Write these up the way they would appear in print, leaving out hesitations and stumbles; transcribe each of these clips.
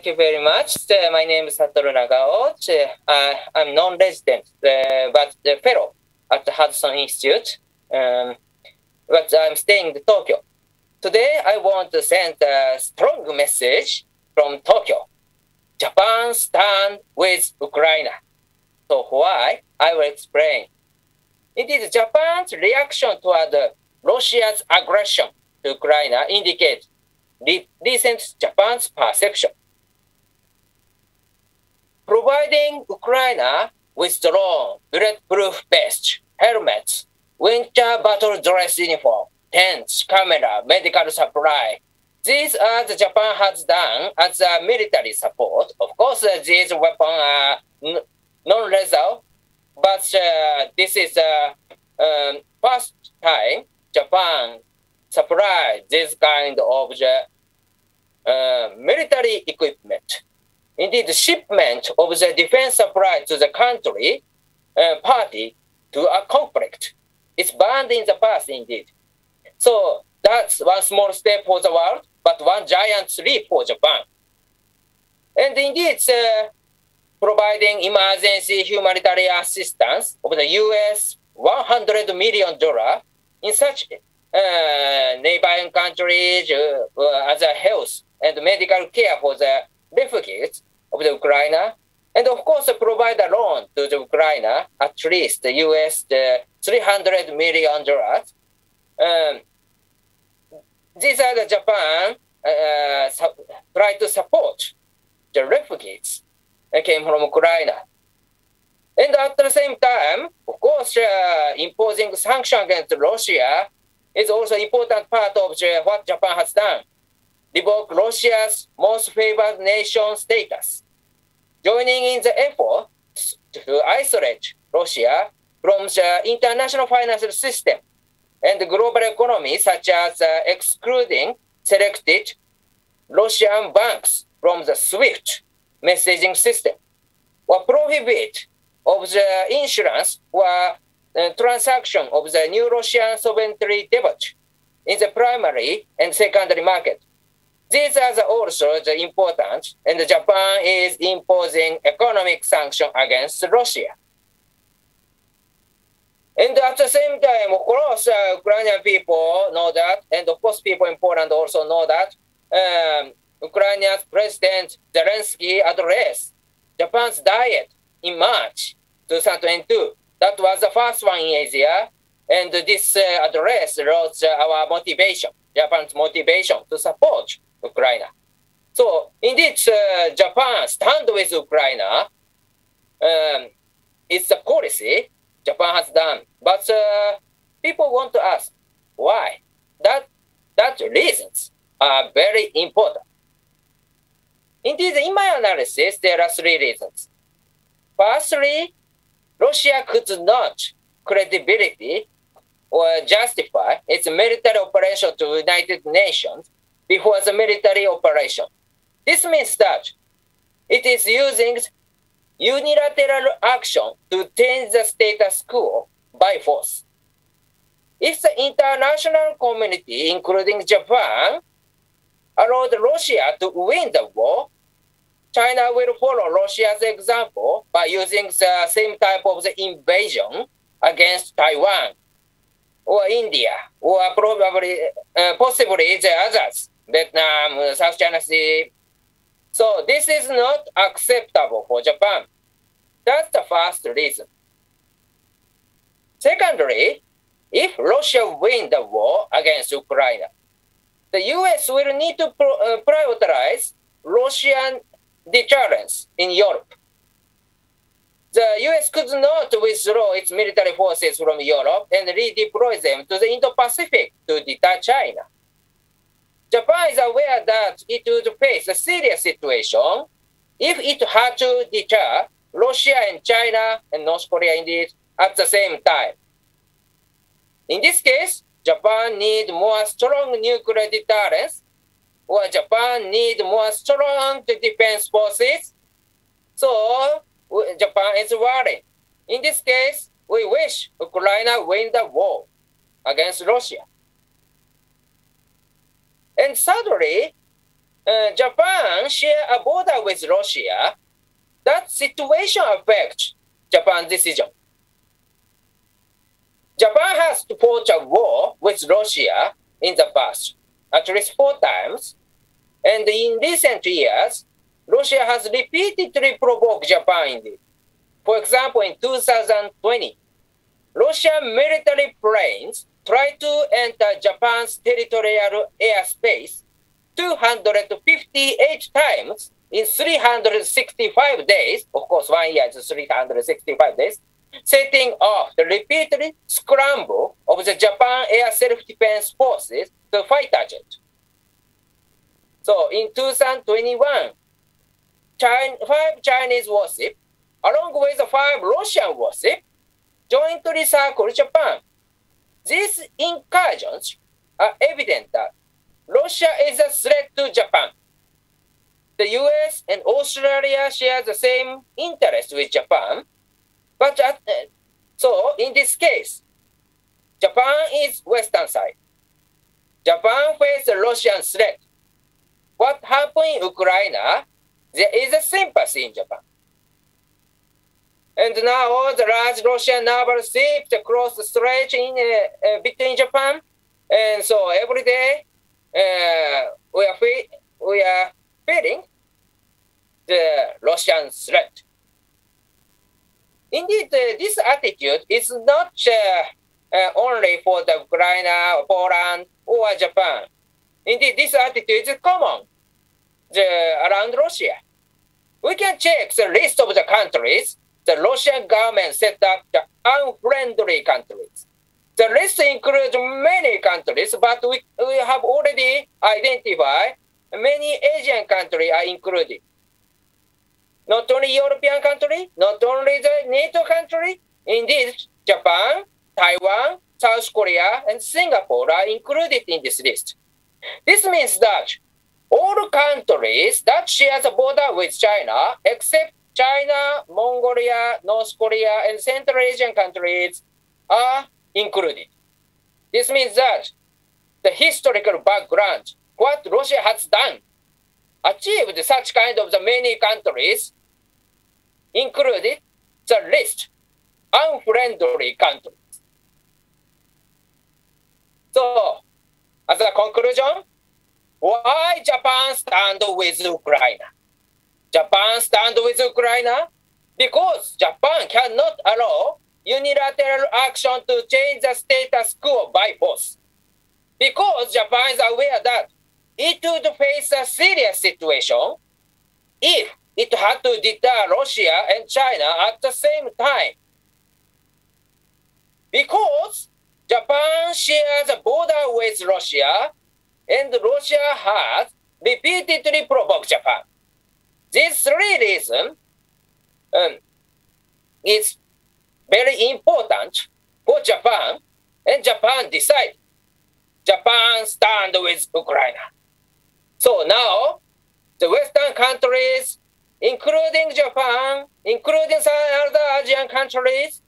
Thank you very much. My name is Satoru Nagao. I'm non-resident, but the fellow at the Hudson Institute. But I'm staying in Tokyo. Today, I want to send a strong message from Tokyo. Japan stand with Ukraine. So why? I will explain. Indeed, Japan's reaction toward Russia's aggression to Ukraine indicates recent Japan's perception. Providing Ukraine with drone, bulletproof vests, helmets, winter battle dress uniform, tents, camera, medical supply. These are the Japan has done as a military support. Of course, these weapons are non-lethal, but this is the first time Japan supplied this kind of military equipment. Indeed, the shipment of the defense supply to the country party to a conflict is banned in the past, indeed. So that's one small step for the world, but one giant leap for Japan. And indeed, providing emergency humanitarian assistance of the US $100 million in such neighboring countries as a health and medical care for the refugees of the Ukraine, and of course provide a loan to the Ukraine, at least the US $300 million. These are the Japan try to support the refugees that came from Ukraine. And at the same time, of course, imposing sanctions against Russia is also an important part of what Japan has done. Revoke Russia's most favored nation status, joining in the effort to isolate Russia from the international financial system and the global economy, such as excluding selected Russian banks from the SWIFT messaging system, or prohibit of the insurance or transaction of the new Russian sovereignty debt in the primary and secondary market. These are also the important, and Japan is imposing economic sanctions against Russia. And at the same time, of course, Ukrainian people know that, and of course, people in Poland also know that. Ukrainian President Zelensky addressed Japan's diet in March 2022. That was the first one in Asia, and this address wrote our motivation, Japan's motivation to support Ukraine. So indeed, Japan stand with Ukraine. It's a policy Japan has done, but people want to ask why. That reasons are very important. Indeed, in my analysis, there are three reasons. Firstly, Russia could not credibility or justify its military operation to the United Nations before the military operation. This means that it is using unilateral action to change the status quo by force. If the international community, including Japan, allowed Russia to win the war, China will follow Russia's example by using the same type of the invasion against Taiwan or India, or probably, possibly the others, Vietnam, South China Sea. So this is not acceptable for Japan. That's the first reason. Secondly, if Russia wins the war against Ukraine, the US will need to prioritize Russian deterrence in Europe. The US could not withdraw its military forces from Europe and redeploy them to the Indo-Pacific to deter China. Japan is aware that it would face a serious situation if it had to deter Russia and China and North Korea indeed at the same time. In this case, Japan needs more strong nuclear deterrence, or Japan needs more strong defense forces. So Japan is worried. In this case, we wish Ukraine win the war against Russia. And thirdly, Japan share a border with Russia, that situation affects Japan's decision. Japan has fought a war with Russia in the past, at least 4 times, and in recent years, Russia has repeatedly provoked Japan indeed. For example, in 2020, Russian military planes tried to enter Japan's territorial airspace 258 times in 365 days. Of course, 1 year is 365 days, setting off the repeated scramble of the Japan Air Self-Defense Forces to fighter jet. So in 2021, 5 Chinese warships, along with 5 Russian warships, jointly circled Japan. These incursions are evident that Russia is a threat to Japan. The US and Australia share the same interest with Japan, but so in this case, Japan is Western side. Japan faces a Russian threat. What happened in Ukraine? There is a sympathy in Japan. And now all the large Russian naval ships across the stretch in between Japan, and so every day we are feeling the Russian threat. Indeed, this attitude is not only for the Ukraine, Poland, or Japan. Indeed, this attitude is common around Russia. We can check the list of the countries the Russian government set up, the unfriendly countries. The list includes many countries, but we have already identified many Asian countries are included. Not only European countries, not only the NATO country, indeed Japan, Taiwan, South Korea, and Singapore are included in this list. This means that all countries that share the border with China, except China, Mongolia, North Korea, and Central Asian countries are included. This means that the historical background, what Russia has done, achieved such kind of the many countries, included the list, unfriendly countries. So, as a conclusion, why Japan stand with Ukraine? Japan stand with Ukraine because Japan cannot allow unilateral action to change the status quo by force. Because Japan is aware that it would face a serious situation if it had to deter Russia and China at the same time. Because Japan shares a border with Russia, and Russia has repeatedly provoked Japan. These 3 reasons is very important for Japan, and Japan decided. Japan stand with Ukraine. So now, the Western countries, including Japan, including some other Asian countries,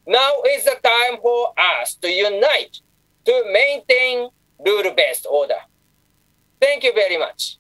now is the time for us to unite to maintain rule-based order. Thank you very much.